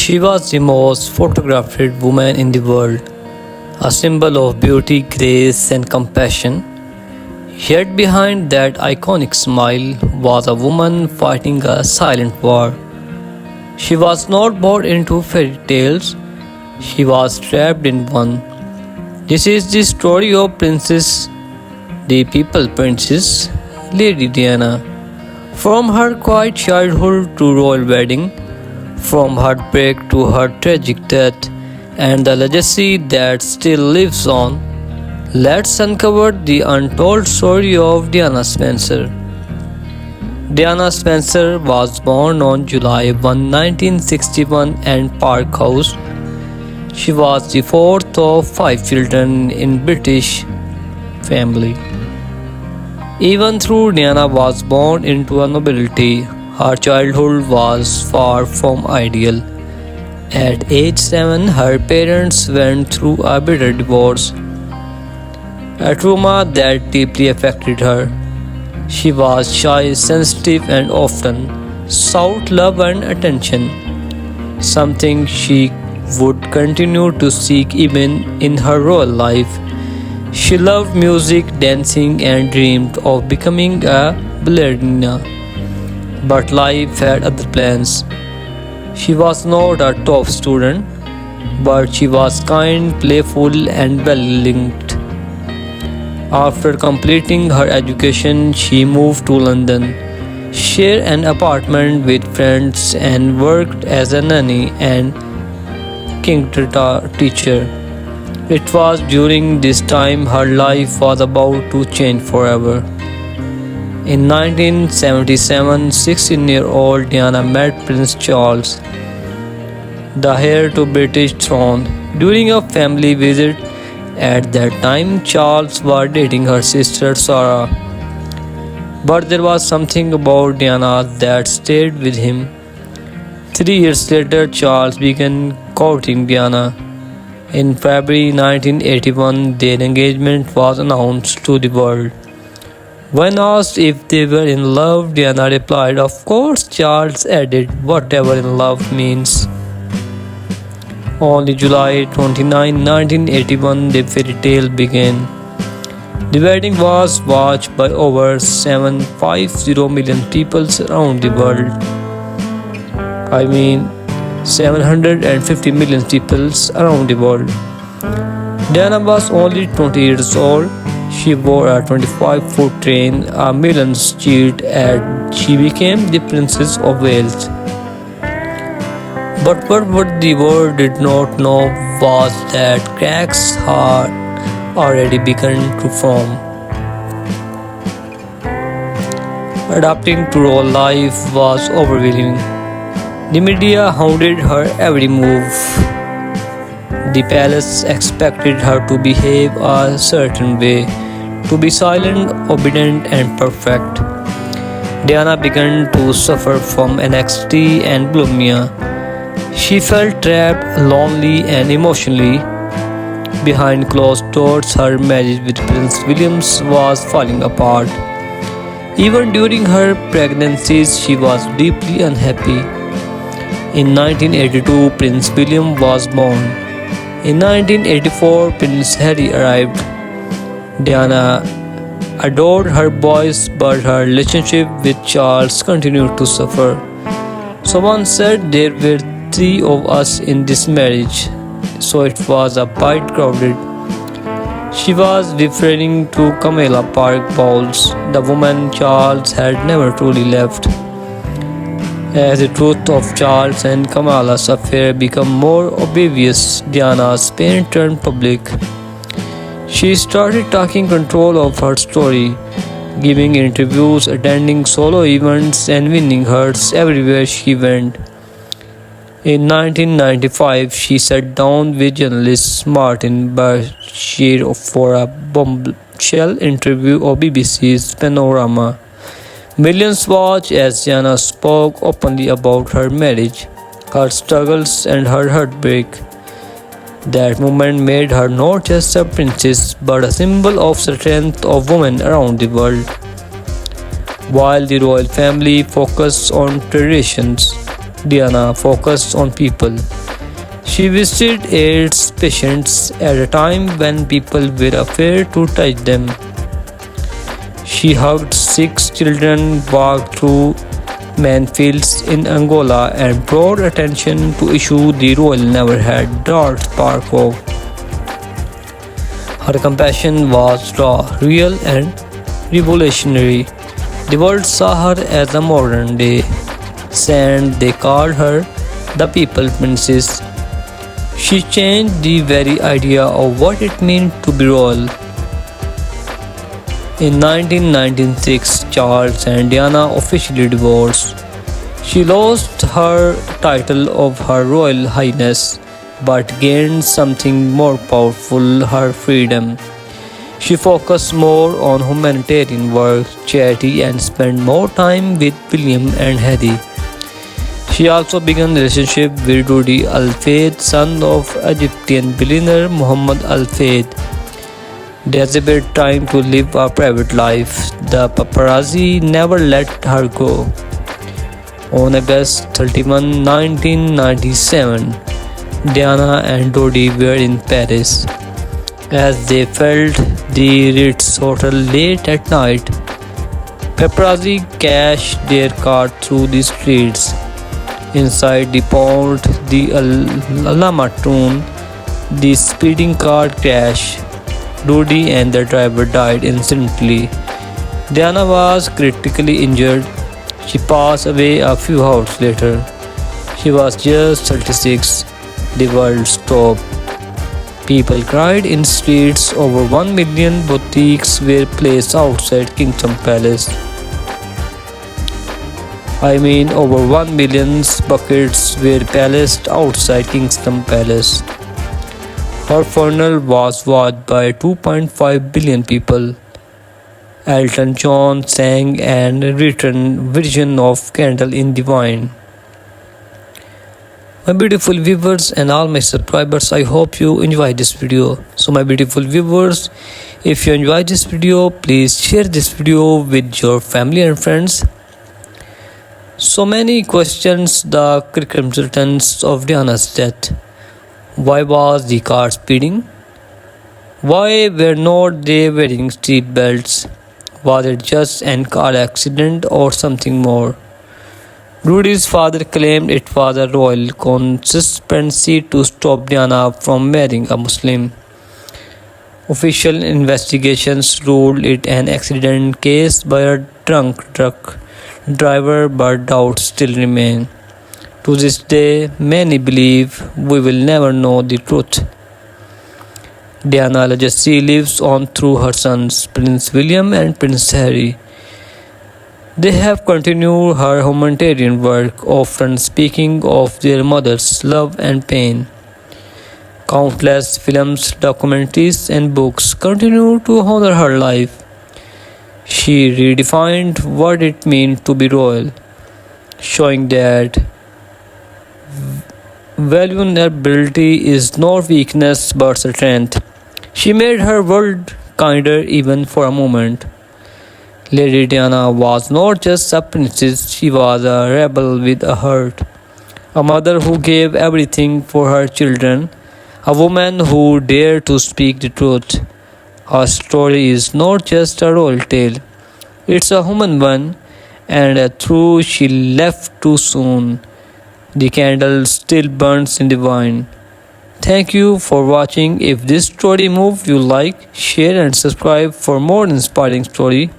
She was the most photographed woman in the world, a symbol of beauty, grace, and compassion. Yet behind that iconic smile was a woman fighting a silent war. She was not born into fairy tales, she was trapped in one. This is the story of Princess, the People Princess, Lady Diana. From her quiet childhood to royal wedding, from heartbreak to her tragic death, and the legacy that still lives on, let's uncover the untold story of Diana Spencer. Diana Spencer was born on July 1, 1961 in Park House. She was the fourth of five children in British family. Even though Diana was born into a nobility, her childhood was far from ideal. At age 7, her parents went through a bitter divorce, a trauma that deeply affected her. She was shy, sensitive, and often sought love and attention, something she would continue to seek even in her royal life. She loved music, dancing, and dreamed of becoming a ballerina. But life had other plans. She was not a top student, but she was kind, playful, and well linked. After completing her education, she moved to London, shared an apartment with friends, and worked as a nanny and kindergarten teacher. It was during this time her life was about to change forever. In 1977, 16-year-old Diana met Prince Charles, the heir to British throne, during a family visit. At that time, Charles was dating her sister Sarah. But there was something about Diana that stayed with him. 3 years later, Charles began courting Diana. In February 1981, their engagement was announced to the world. When asked if they were in love, Diana replied, "Of course." Charles added, "Whatever in love means." On July 29, 1981, the fairy tale began. The wedding was watched by over 750 million people around the world. I mean, 750 million people around the world. Diana was only 20 years old. She wore a 25-foot train. Millions cheered as she became the Princess of Wales. But what the world did not know was that cracks had already begun to form. Adapting to royal life was overwhelming. The media hounded her every move. The palace expected her to behave a certain way, to be silent, obedient, and perfect. Diana began to suffer from anxiety and bulimia. She felt trapped, lonely, and emotionally behind closed doors. Her marriage with Prince William was falling apart. Even during her pregnancies, she was deeply unhappy. In 1982, Prince William was born. In 1984, Prince Harry arrived. Diana adored her boys, but her relationship with Charles continued to suffer. Someone said there were 3 of us in this marriage, so it was a bit crowded. She was referring to Camilla Park Bowles, the woman Charles had never truly left. As the truth of Charles and Camilla's affair became more obvious, Diana's pain turned public. She started taking control of her story, giving interviews, attending solo events, and winning hearts everywhere she went. In 1995, she sat down with journalist Martin Bashir for a bombshell interview of BBC's Panorama. Millions watched as Diana spoke openly about her marriage, her struggles, and her heartbreak. That moment made her not just a princess but a symbol of strength of women around the world. While the royal family focused on traditions, Diana focused on people. She visited AIDS patients at a time when people were afraid to touch them. She hugged sick children, walked through minefields in Angola, and brought attention to issues the royal never had dared spark of. Her compassion was raw, real, and revolutionary. The world saw her as a modern day saint. They called her the People Princess. She changed the very idea of what it meant to be royal. In 1996, Charles and Diana officially divorced. She lost her title of Her Royal Highness but gained something more powerful, her freedom. She focused more on humanitarian work, charity, and spent more time with William and Harry. She also began a relationship with Rudi Al Fayed, son of Egyptian billionaire Mohammed Al Fayed. Desperate trying to live a private life, the paparazzi never let her go. On August 31, 1997, Diana and Rudi were in Paris. As they felt the Ritz Hotel late at night, paparazzi cashed their car through the streets. Inside the port, the Alamatun, the speeding car crashed. Rudi and the driver died instantly. Diana was critically injured. She passed away a few hours later. She was just 36. The world stopped. People cried in streets. Over 1 million boutiques were placed outside Kingdom Palace. Over 1 million buckets were placed outside Kingdom Palace. Her funeral was watched by 2.5 billion people. Elton John sang and written version of Candle in the Wind. My beautiful viewers and all my subscribers, I hope you enjoyed this video. So my beautiful viewers, if you enjoyed this video, please share this video with your family and friends. So many questions the cricket consultants of Diana's death. Why was the car speeding? Why were not they wearing seat belts? Was it just an car accident or something more? Rudi's father claimed it was a royal conspiracy to stop Diana from marrying a Muslim. Official investigations ruled it an accident caused by a drunk truck driver, but doubts still remain. To this day, many believe we will never know the truth. Diana's legacy lives on through her sons, Prince William and Prince Harry. They have continued her humanitarian work, often speaking of their mother's love and pain. Countless films, documentaries, and books continue to honor her life. She redefined what it means to be royal, showing that vulnerability is not weakness but strength. She made her world kinder even for a moment. Lady Diana was not just a princess, she was a rebel with a heart. A mother who gave everything for her children, a woman who dared to speak the truth. Her story is not just a royal tale, it's a human one, and a truth she left too soon. The candle still burns in the wine. Thank you for watching. If this story moved you, like, share and subscribe for more inspiring story.